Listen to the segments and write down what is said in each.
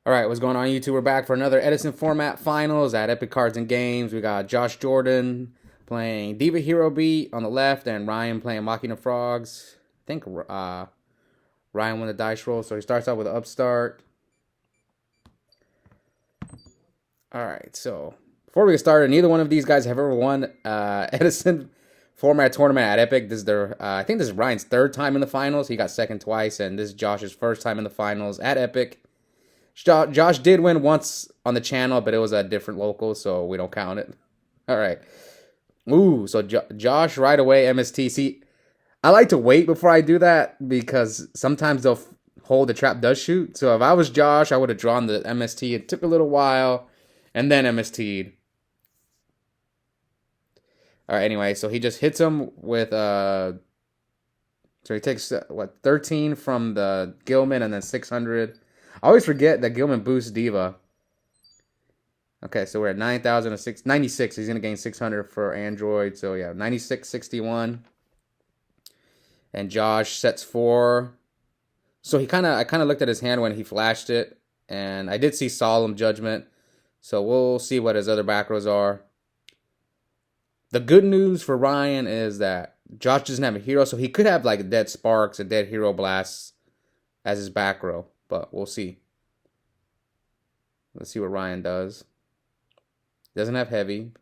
All right, what's going on, YouTube? We're back for another Edison Format Finals at Epik Cards and Games. We got Josh Jordan playing Diva Hero Beat on the left, and Ryan playing Machina Frogs. I think Ryan won the dice roll, so he starts out with an upstart. All right, so before we get started, neither one of these guys have ever won Edison Format Tournament at Epik. This is their, I think this is Ryan's third time in the finals. He got second twice, and this is Josh's first time in the finals at Epik. Josh did win once on the channel, but it was a different local, so we don't count it. All right. Ooh, so Josh right away, MST. See, I like to wait before I do that because sometimes they'll hold the trap does shoot. So if I was Josh, I would have drawn the MST. It took a little while, and then MST'd. All right, anyway, so he just hits him with, so he takes, 13 from the Gilman and then 600. I always forget that Gilman boosts Diva. Okay, so we're at 96. He's going to gain 600 for Android. So, yeah, 96.61. And Josh sets 4. So I kind of looked at his hand when he flashed it. And I did see Solemn Judgment. So we'll see what his other back rows are. The good news for Ryan is that Josh doesn't have a hero. So he could have like a Dead Sparks, a Dead Hero Blasts as his back row. But we'll see. Let's see what Ryan does. Doesn't have heavy.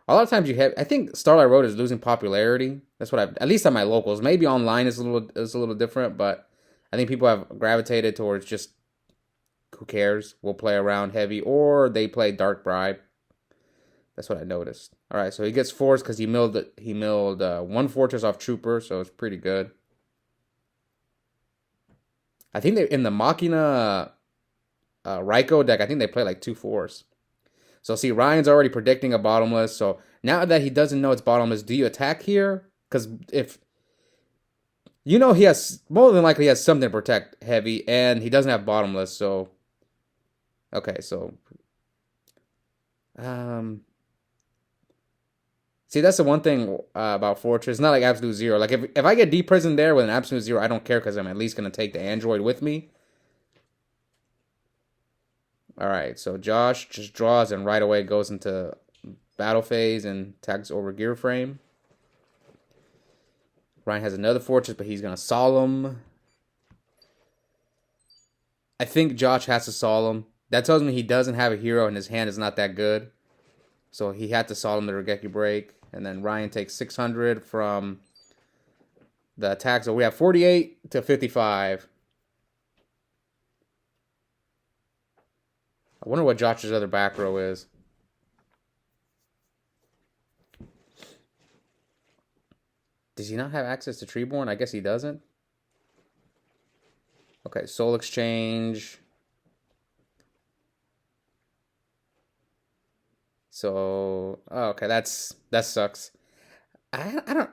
A lot of times you have. I think Starlight Road is losing popularity. That's what at least on my locals. Maybe online is a little different, but I think people have gravitated towards just who cares. We'll play around heavy, or they play Dark Bribe. That's what I noticed. All right, so he gets force because he milled one fortress off Trooper, so it's pretty good. I think they in the Machina Raiko deck, I think they play like 2 4s. So see, Ryan's already predicting a bottomless. So now that he doesn't know it's bottomless, do you attack here? Because if you know he has more than likely he has something to protect heavy, and he doesn't have bottomless. So okay, so see, that's the one thing about Fortress. It's not like absolute zero. Like if I get deprisoned there with an absolute zero, I don't care because I'm at least gonna take the Android with me. All right, so Josh just draws and right away goes into battle phase and tags over gear frame. Ryan has another fortress, but he's going to Solemn. I think Josh has to Solemn. That tells me he doesn't have a hero and his hand is not that good. So he had to Solemn the Regeki break. And then Ryan takes 600 from the attack. So we have 48 to 55. I wonder what Josh's other back row is. Does he not have access to Treeborn? I guess he doesn't. Okay, Soul Exchange. So, oh, okay, that sucks. I don't.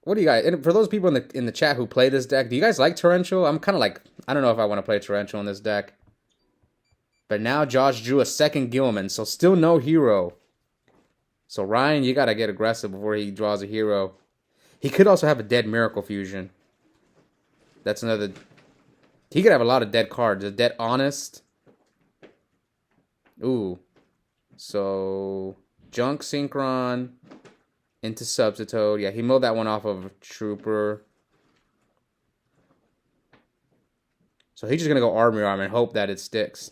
What do you guys? And for those people in the chat who play this deck, do you guys like Torrential? I'm kind of like, I don't know if I want to play Torrential in this deck. But now Josh drew a second Gilman, so still no hero. So Ryan, you gotta get aggressive before he draws a hero. He could also have a dead Miracle Fusion. That's another. He could have a lot of dead cards. A dead Honest. Ooh. So Junk Synchron into Substitute. Yeah, he milled that one off of Trooper. So he's just gonna go Army Arm and hope that it sticks.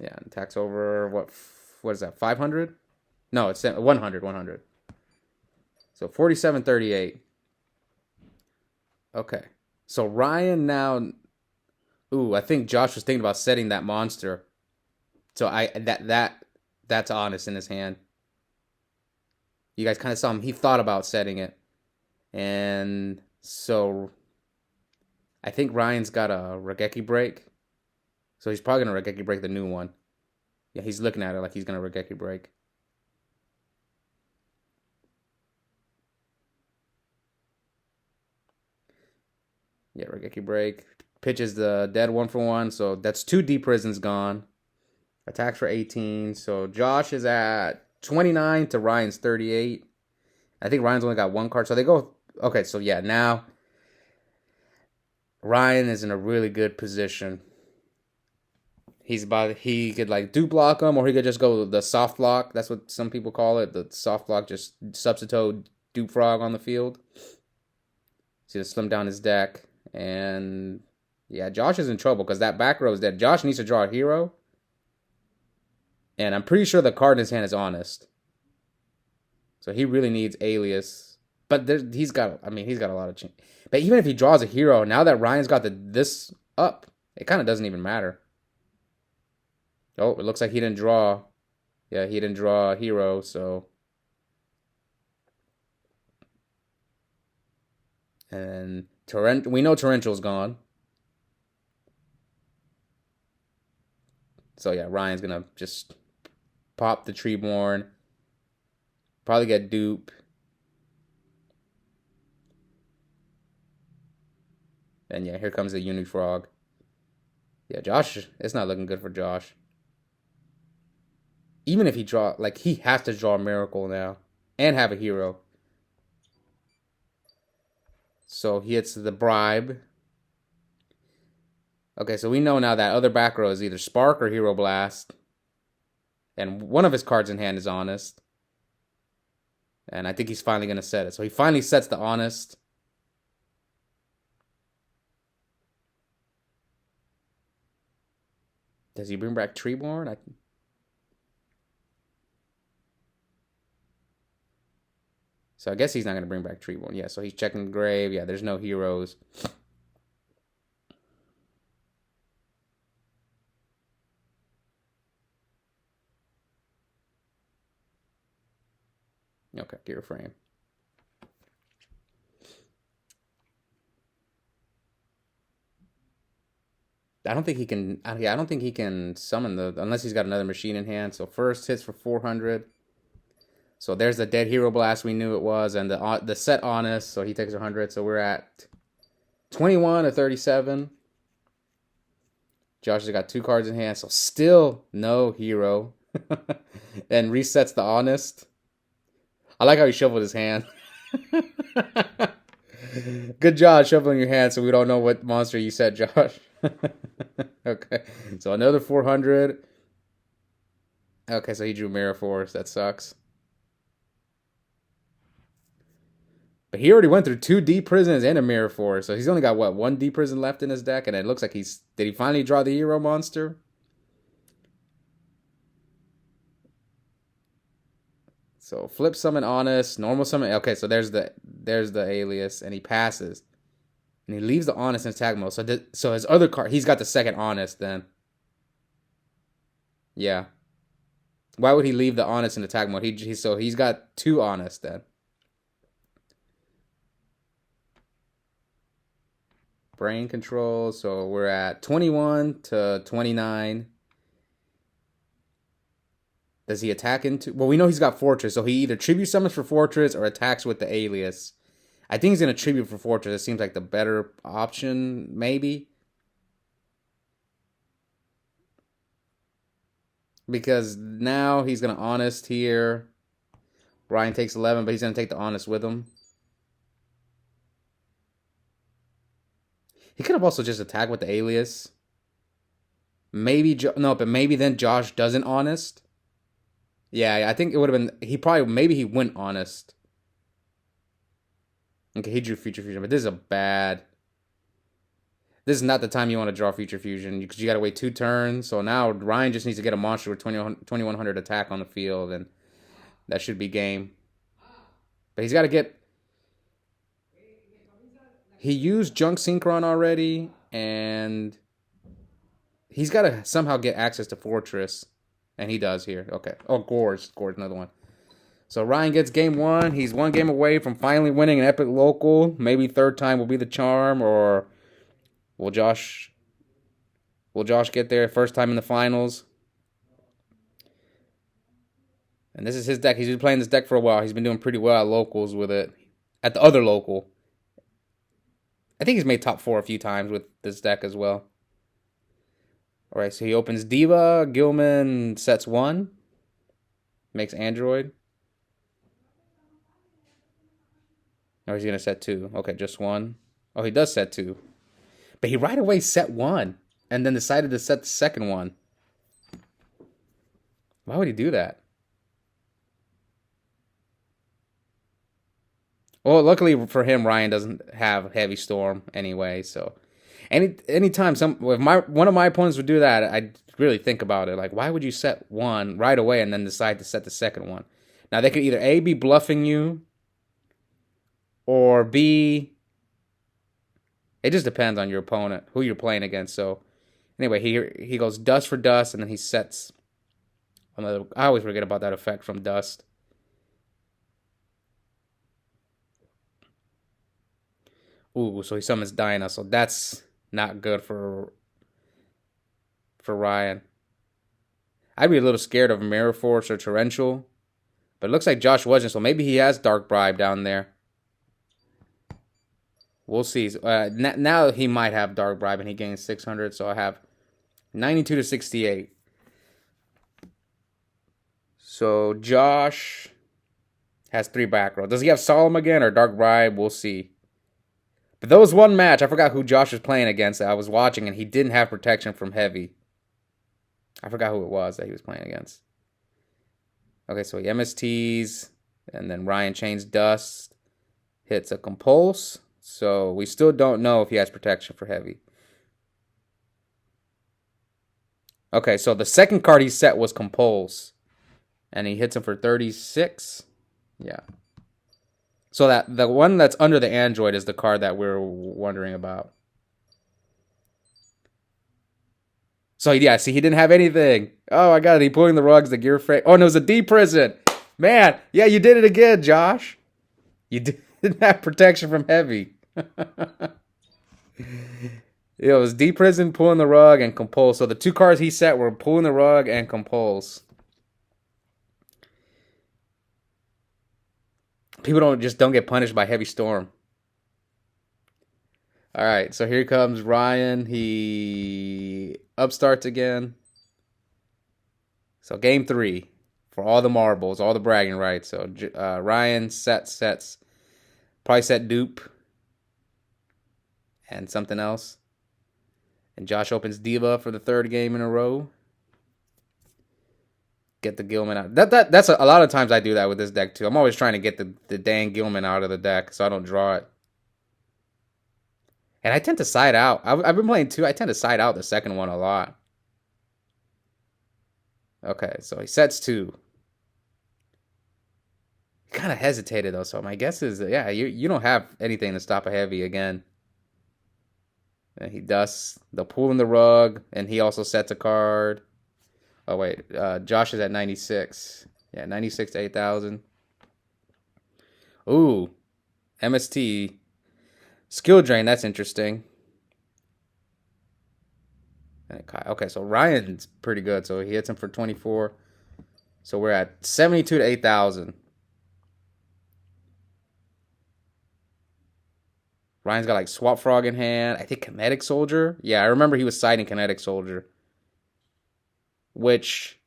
Yeah, attacks over, what is that, 500? No, it's 100. So 47.38. Okay. So Ryan now, ooh, I think Josh was thinking about setting that monster. So that's Honest in his hand. You guys kind of saw him, he thought about setting it. And so I think Ryan's got a Regeki break. So he's probably going to Regeki break the new one. Yeah, he's looking at it like he's going to Regeki break. Yeah, Regeki break. Pitches the dead 1-for-1. So that's 2 deep prisons gone. Attacks for 18. So Josh is at 29 to Ryan's 38. I think Ryan's only got 1 card. So they go. Okay, so yeah, now Ryan is in a really good position. He could like dupe block him, or he could just go the soft block. That's what some people call it. The soft block, just substitute dupe frog on the field. So to slim down his deck. And yeah, Josh is in trouble because that back row is dead. Josh needs to draw a hero. And I'm pretty sure the card in his hand is honest. So he really needs alias. But he's got a lot of change. But even if he draws a hero, now that Ryan's got this up, it kind of doesn't even matter. Oh, it looks like he didn't draw. Yeah, he didn't draw a hero, so. And we know Torrential's gone. So yeah, Ryan's gonna just pop the Treeborn. Probably get dupe. And yeah, here comes the Unifrog. Yeah, Josh, it's not looking good for Josh. Even if he he has to draw a miracle now and have a hero. So he hits the bribe. Okay, so we know now that other back row is either Spark or Hero Blast. And one of his cards in hand is Honest. And I think he's finally going to set it. So he finally sets the Honest. Does he bring back Treeborn? So I guess he's not going to bring back Treeborn. Yeah, so he's checking the grave. Yeah, there's no heroes. Okay, gear frame. I don't think he can. Yeah, I don't think he can summon unless he's got another machine in hand. So first hits for 400. So there's the dead hero blast we knew it was, and the set honest. So he takes 100. So we're at 21 to 37. Josh has got 2 cards in hand, so still no hero. And resets the honest. I like how he shuffled his hand. Good job shuffling your hand so we don't know what monster you set, Josh. Okay, so another 400. Okay, so he drew Mirror Force. That sucks. But he already went through 2 deep prisons and a Mirror Force, so he's only got, what, 1 deep prison left in his deck, and it looks like did he finally draw the hero monster? So flip summon honest, normal summon. Okay, so there's the alias, and he passes, and he leaves the honest in attack mode. So his other card, he's got the second honest then. Yeah. Why would he leave the honest in attack mode? So he's got 2 honest then. Brain control. So we're at 21 to 29. Does he attack into... Well, we know he's got Fortress, so he either tribute summons for Fortress or attacks with the alias. I think he's going to tribute for Fortress. It seems like the better option, maybe. Because now he's going to honest here. Ryan takes 11, but he's going to take the honest with him. He could have also just attacked with the alias. Maybe... No, but maybe then Josh doesn't honest. Yeah, I think it would have been... Maybe he went honest. Okay, he drew Future Fusion, but this is a bad... This is not the time you want to draw Future Fusion, because you got to wait 2 turns. So now Ryan just needs to get a monster with 2100 attack on the field, and that should be game. But he's got to get... He used Junk Synchron already, and he's got to somehow get access to Fortress. And he does here. Okay. Oh, Gorge. Gorge, another one. So Ryan gets game 1. He's 1 game away from finally winning an Epik local. Maybe 3rd time will be the charm, or will Josh get there 1st time in the finals? And this is his deck. He's been playing this deck for a while. He's been doing pretty well at locals with it. At the other local. I think he's made top 4 a few times with this deck as well. Alright, so he opens Diva. Gilman sets 1. Makes Android. Or he's going to set 2. Okay, just 1. Oh, he does set 2. But he right away set one and then decided to set the second one. Why would he do that? Well, luckily for him, Ryan doesn't have heavy storm anyway. So, anytime one of my opponents would do that, I'd really think about it. Like, why would you set one right away and then decide to set the second one? Now they could either A, be bluffing you, or B, it just depends on your opponent, who you're playing against. So anyway, he goes dust for dust, and then he sets another. I always forget about that effect from dust. Ooh, so he summons Dinah, so that's not good for Ryan. I'd be a little scared of Mirror Force or Torrential, but it looks like Josh wasn't, so maybe he has Dark Bribe down there. We'll see. Now he might have Dark Bribe, and he gains 600, so I have 92 to 68. So Josh has 3 back row. Does he have Solemn again or Dark Bribe? We'll see. But there was one match, I forgot who Josh was playing against that I was watching, and he didn't have protection from heavy. I forgot who it was that he was playing against. Okay, so he MSTs, and then Ryan chains dust, hits a compulse. So we still don't know if he has protection for heavy. Okay, so the second card he set was compulse, and he hits him for 36. Yeah. So that the one that's under the android is the card that we're wondering about. So yeah, see, he didn't have anything. Oh, I got it. He pulling the rugs, the gear frame. Oh, no, it was a D prison. Man, yeah, you did it again, Josh. You didn't have protection from heavy. It was D prison, pulling the rug, and compulse. So the 2 cards he set were pulling the rug and compulse. People don't get punished by heavy storm. All right, so here comes Ryan. He upstarts again. So game 3 for all the marbles, all the bragging rights. So Ryan sets. Probably set dupe and something else. And Josh opens Diva for the 3rd game in a row. Get the Gilman out. That's a lot of times I do that with this deck too. I'm always trying to get the dang Gilman out of the deck so I don't draw it. And I tend to side out. I've been playing 2. I tend to side out the second one a lot. Okay, so he sets 2. He kind of hesitated though, so my guess is yeah, you don't have anything to stop a heavy again. And he dusts the pool in the rug, and he also sets a card. Oh wait, Josh is at 96. Yeah, 96 to 8,000. Ooh, MST. Skill drain, that's interesting. Okay, so Ryan's pretty good, so he hits him for 24. So we're at 72 to 8,000. Ryan's got like Swap Frog in hand. I think Kinetic Soldier. Yeah, I remember he was siding Kinetic Soldier, which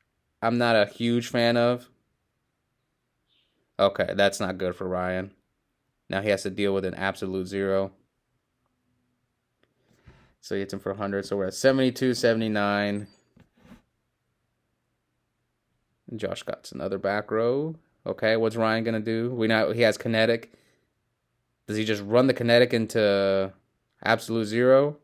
I'm not a huge fan of. Okay, that's not good for Ryan. Now he has to deal with an absolute 0. So he hits him for 100. So we're at 72, 79. And Josh got another back row. Okay, what's Ryan going to do? We know he has Kinetic. Does he just run the Kinetic into absolute 0?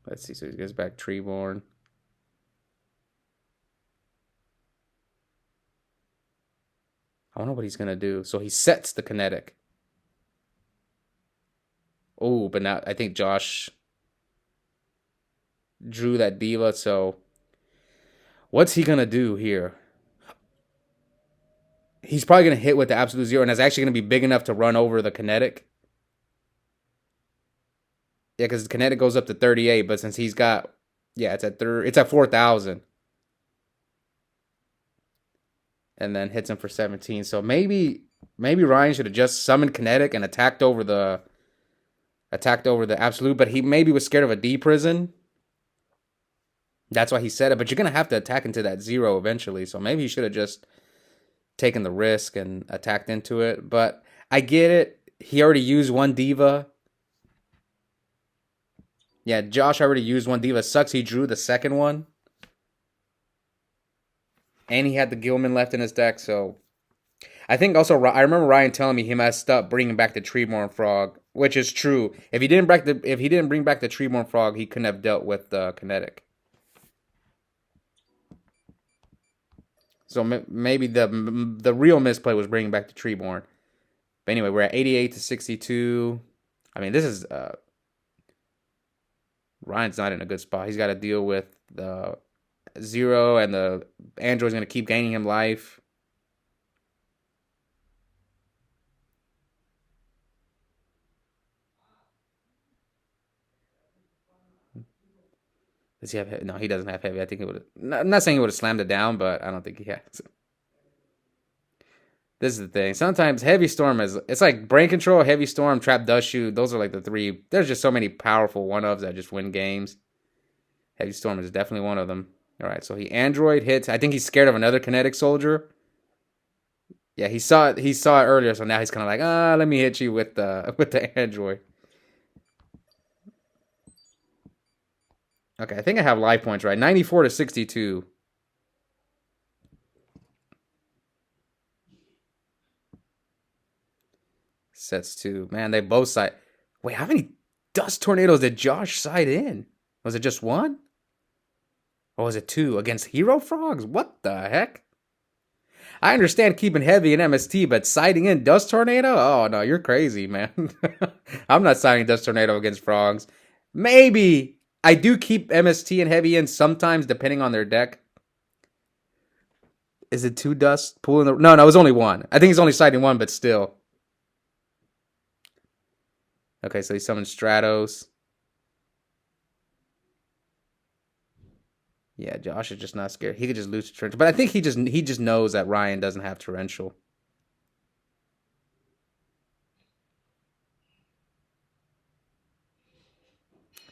Let's see. So he goes back Treeborn. I wonder what he's going to do. So he sets the Kinetic. Oh, but now I think Josh drew that Diva. So what's he going to do here? He's probably going to hit with the absolute 0, and it's actually going to be big enough to run over the Kinetic. Yeah, because the Kinetic goes up to 38, but since he's got, yeah, it's at 4,000. And then hits him for 17. So maybe Ryan should have just summoned Kinetic and attacked over the absolute, but he maybe was scared of a D prison. That's why he said it. But you're gonna have to attack into that zero eventually. So maybe he should have just taken the risk and attacked into it. But I get it. He already used one Diva. Yeah, Josh already used one Diva. Sucks he drew the second one. And he had the Gilman left in his deck, so I think also I remember Ryan telling me he messed up bringing back the Treeborn Frog, which is true. If he didn't bring back the Treeborn Frog, he couldn't have dealt with the Kinetic. So maybe the real misplay was bringing back the Treeborn. But anyway, we're at 88 to 62. I mean, this is Ryan's not in a good spot. He's got to deal with the zero, and the android's going to keep gaining him life. Does he have heavy? No, he doesn't have heavy. I think he would. I'm not saying he would have slammed it down, but I don't think he has. This is the thing. Sometimes Heavy Storm it's like Brain Control, Heavy Storm, Trap Dust Shoot. Those are like the three. There's just so many powerful one-ofs that just win games. Heavy Storm is definitely one of them. All right, so he Android hits. I think he's scared of another Kinetic Soldier. Yeah, he saw it. He saw it earlier, so now he's kind of like, let me hit you with the Android. Okay, I think I have life points right. 94 to 62. Sets two. Man, they both side. Wait, how many dust tornadoes did Josh side in? Was it just one? Or was it two against Hero Frogs? What the heck? I understand keeping heavy in MST, but siding in Dust Tornado? Oh, no, you're crazy, man. I'm not siding Dust Tornado against Frogs. Maybe. I do keep MST and heavy in sometimes, depending on their deck. Is it two Dust pulling the... No, it was only one. I think he's only siding one, but still. Okay, so he summoned Stratos. Yeah, Josh is just not scared. He could just lose to Torrential. But I think he just knows that Ryan doesn't have Torrential.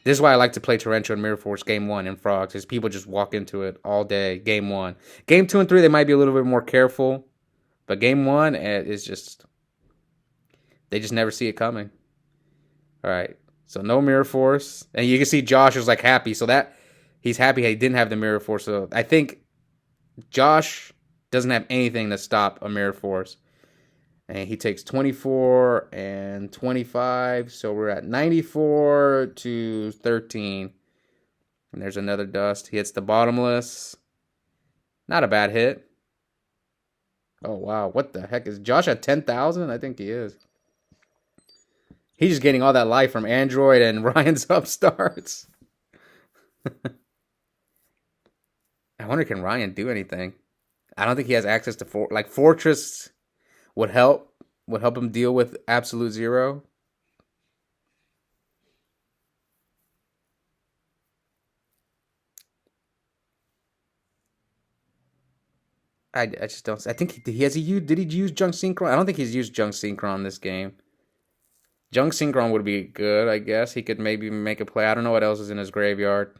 This is why I like to play Torrential and Mirror Force Game 1 in Frogs, because people just walk into it all day, Game 1. Game 2 and 3, they might be a little bit more careful. But Game 1 is just... They just never see it coming. All right. So no Mirror Force. And you can see Josh was like happy. So that... He's happy he didn't have the Mirror Force. So I think Josh doesn't have anything to stop a Mirror Force. And he takes 24 and 25. So we're at 94 to 13. And there's another dust. He hits the bottomless. Not a bad hit. Oh, wow. What the heck? Is Josh at 10,000? I think he is. He's just getting all that life from Android and Ryan's upstarts. I wonder, can Ryan do anything? I don't think he has access to Fortress would help him deal with absolute zero. I just don't. I think did he use Junk Synchron? I don't think he's used Junk Synchron this game. Junk Synchron would be good, I guess. He could maybe make a play. I don't know what else is in his graveyard.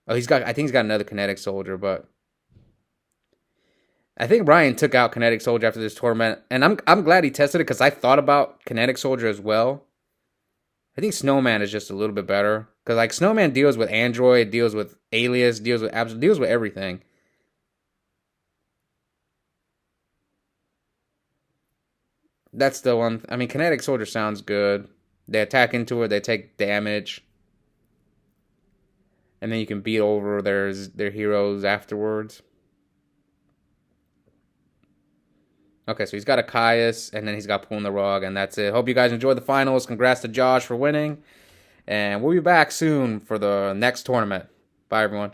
Oh, I think he's got another Kinetic Soldier, but I think Ryan took out Kinetic Soldier after this tournament, and I'm glad he tested it because I thought about Kinetic Soldier as well. I think Snowman is just a little bit better because like Snowman deals with Android, deals with Alias, deals with everything. That's the one. I mean, Kinetic Soldier sounds good. They attack into it, they take damage. And then you can beat over their heroes afterwards. Okay, so he's got a Caius, and then he's got Pulling the Rug, and that's it. Hope you guys enjoyed the finals. Congrats to Josh for winning. And we'll be back soon for the next tournament. Bye, everyone.